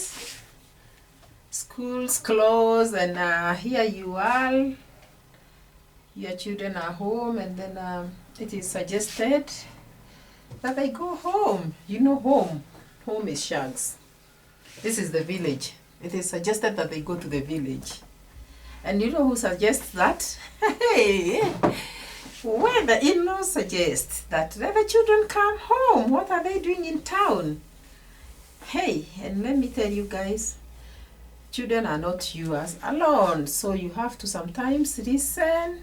guys. School's closed, and here you are. Your children are home, and then it is suggested that they go home. You know, home is Shags. This is the village. It is suggested that they go to the village. And you know who suggests that? Hey, when the in-laws suggest that let the children come home, what are they doing in town? Hey, and let me tell you guys, children are not yours alone, so you have to sometimes listen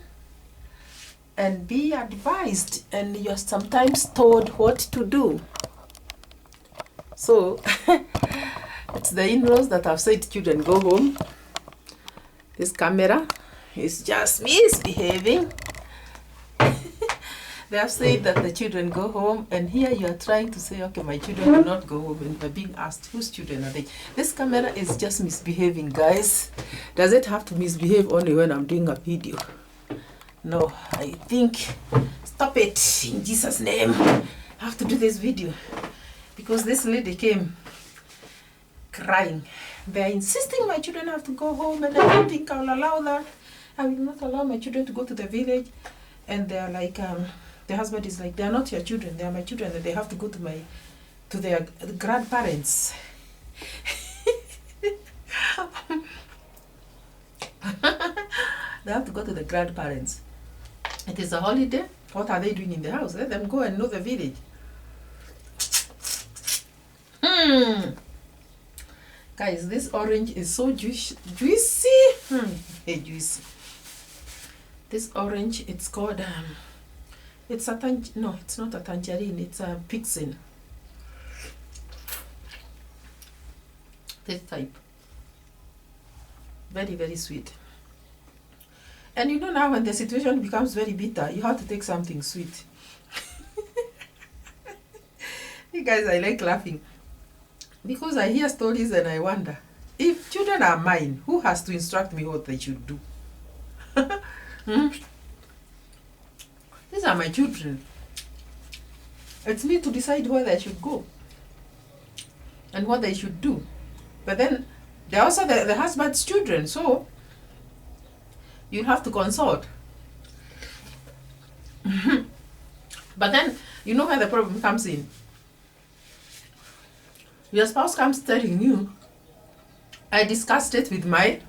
and be advised, and you're sometimes told what to do. So it's the in-laws that have said children go home. This camera is just misbehaving. They have said that the children go home, and here you are trying to say, okay, my children will not go home, and you're being asked, whose children are they? This camera is just misbehaving, guys. Does it have to misbehave only when I'm doing a video? No, I think, stop it, in Jesus' name. I have to do this video, because this lady came crying. They're insisting my children have to go home, and I don't think I'll allow that. I will not allow my children to go to the village. And they're like, the husband is like, they're not your children, they're my children, and they have to go to their grandparents. They have to go to the grandparents. It is a holiday. What are they doing in the house? Let them go and know the village. Guys, this orange is so juicy. Hey, juicy. This orange, it's called, it's not a tangerine, it's a pixin. This type. Very, very sweet. And you know now when the situation becomes very bitter, you have to take something sweet. You guys, I like laughing. Because I hear stories and I wonder, if children are mine, who has to instruct me what they should do? These are my children. It's me to decide where they should go and what they should do. But then they're also the husband's children, so you'll have to consult. But then, you know where the problem comes in. Your spouse comes telling you, I discussed it with my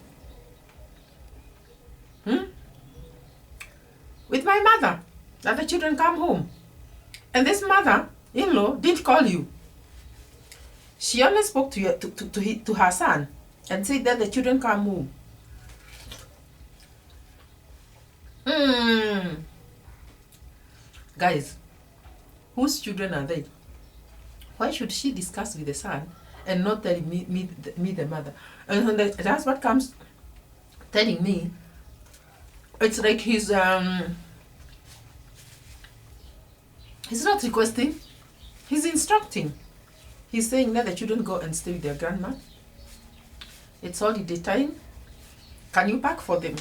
mother, that the children come home. And this mother-in-law didn't call you. She only spoke to her son and said that the children come home. Guys, whose children are they? Why should she discuss with the son and not telling me the mother? And when the husband comes telling me, it's like he's not requesting, he's instructing. He's saying let the children go and stay with their grandma. It's holiday time. Can you pack for them?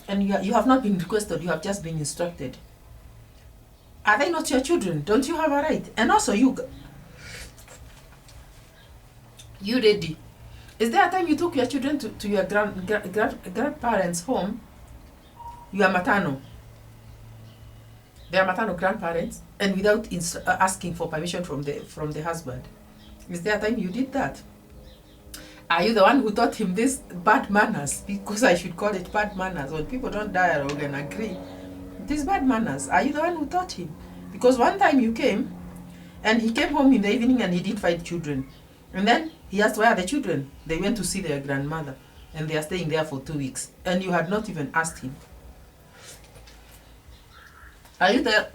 And you have not been requested, you have just been instructed. Are they not your children? Don't you have a right? And also you lady, is there a time you took your children to your grandparents' home? You are maternal. They are maternal grandparents, and without asking for permission from the husband. Is there a time you did that? Are you the one who taught him this bad manners? Because I should call it bad manners. When people don't dialogue and agree, it is bad manners. Are you the one who taught him? Because one time you came, and he came home in the evening and he didn't find children. And then he asked, where are the children? They went to see their grandmother, and they are staying there for 2 weeks. And you had not even asked him. Are you the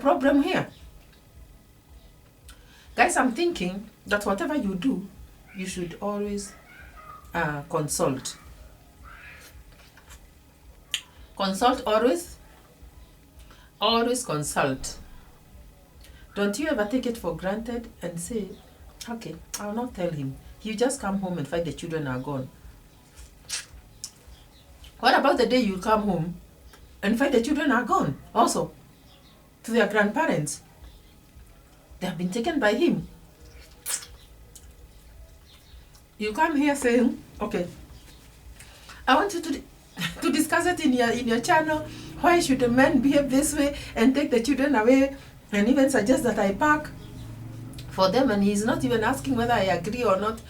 problem here? Guys, I'm thinking that whatever you do, you should always consult. Consult always. Always consult. Don't you ever take it for granted and say, okay, I'll not tell him. You just come home and find the children are gone. What about the day you come home and find the children are gone also to their grandparents? They have been taken by him. You come here saying, okay, I want you to discuss it in your channel. Why should a man behave this way and take the children away and even suggest that I park for them, and he's not even asking whether I agree or not.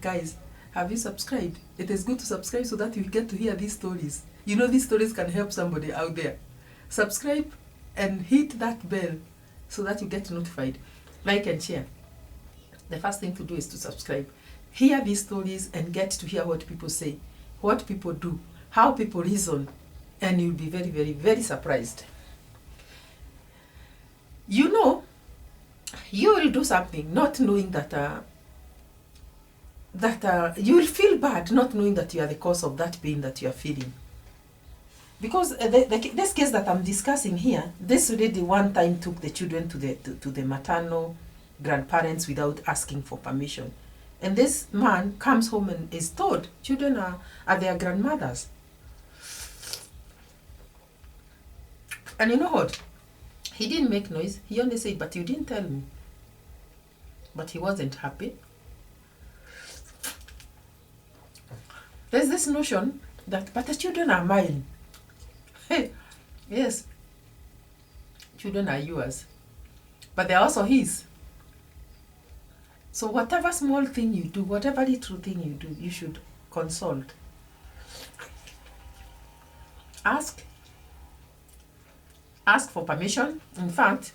Guys, have you subscribed? It is good to subscribe so that you get to hear these stories. You know, these stories can help somebody out there. Subscribe and hit that bell so that you get notified. Like and share. The first thing to do is to subscribe. Hear these stories and get to hear what people say, what people do, how people reason, and you'll be very, very, very surprised. You know, you will do something not knowing that you will feel bad not knowing that you are the cause of that pain that you are feeling. Because this case that I'm discussing here, this lady one time took the children to the maternal grandparents without asking for permission. And this man comes home and is told children are their grandmothers. And you know what? He didn't make noise. He only said, but you didn't tell me. But he wasn't happy. There's this notion that, but the children are mine. Hey, yes, children are yours, but they're also his. So whatever small thing you do, whatever little thing you do, you should consult. Ask for permission. In fact,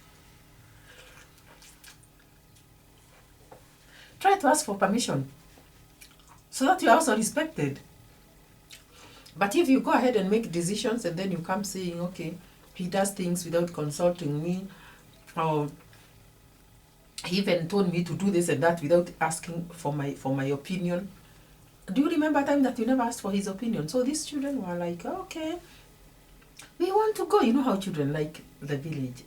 try to ask for permission so that you are also respected. But if you go ahead and make decisions and then you come saying, okay, he does things without consulting me, or he even told me to do this and that without asking for my opinion. Do you remember a time that you never asked for his opinion? So these children were like, okay, we want to go. You know how children like the village.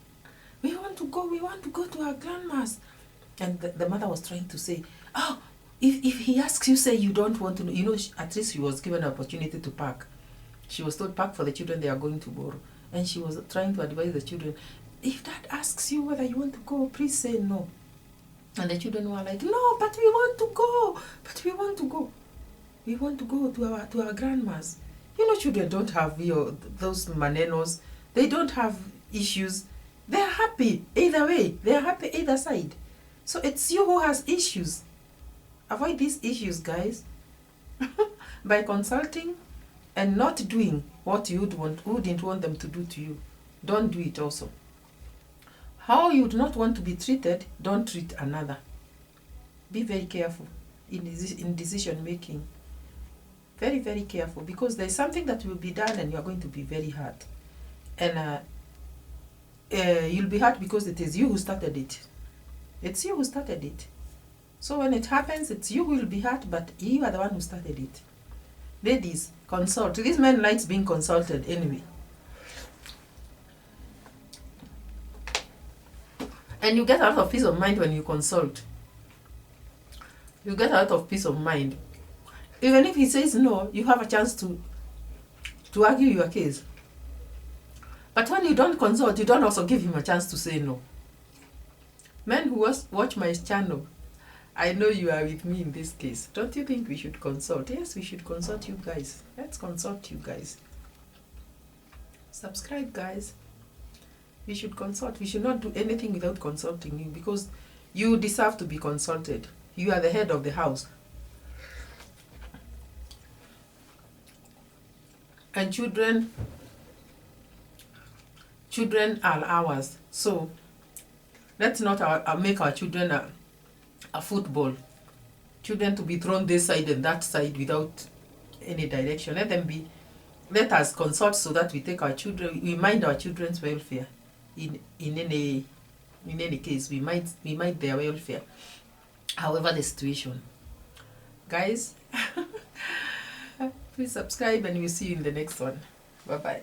We want to go to our grandma's. And the mother was trying to say, oh, if he asks you, say you don't want to know. You know, at least she was given an opportunity to park. She was told, park for the children they are going to borrow. And she was trying to advise the children, if dad asks you whether you want to go, please say no. And the children were like, no, but we want to go. But we want to go. We want to go to our grandmas. You know, children don't have those manenos. They don't have issues. They're happy either way. They're happy either side. So it's you who has issues. Avoid these issues, guys, by consulting and not doing what you wouldn't want them to do to you. Don't do it also. How you do not want to be treated, don't treat another. Be very careful in decision making. Very, very careful, because there's something that will be done and you're going to be very hurt. And you'll be hurt because it is you who started it. It's you who started it. So when it happens, it's you who will be hurt, but you are the one who started it. Ladies, consult. This man likes being consulted anyway. And you get a lot of peace of mind when you consult. You get a lot of peace of mind. Even if he says no, you have a chance to argue your case. But when you don't consult, you don't also give him a chance to say no. Men who watch my channel, I know you are with me in this case. Don't you think we should consult? Yes, we should consult you guys. Let's consult you guys. Subscribe, guys. We should consult. We should not do anything without consulting you, because you deserve to be consulted. You are the head of the house. And children are ours. So let's not make our children a football. Children to be thrown this side and that side without any direction. Let us consult so that we mind our children's welfare. In any case, we mind their welfare, however the situation. Guys, please subscribe and we'll see you in the next one. Bye bye.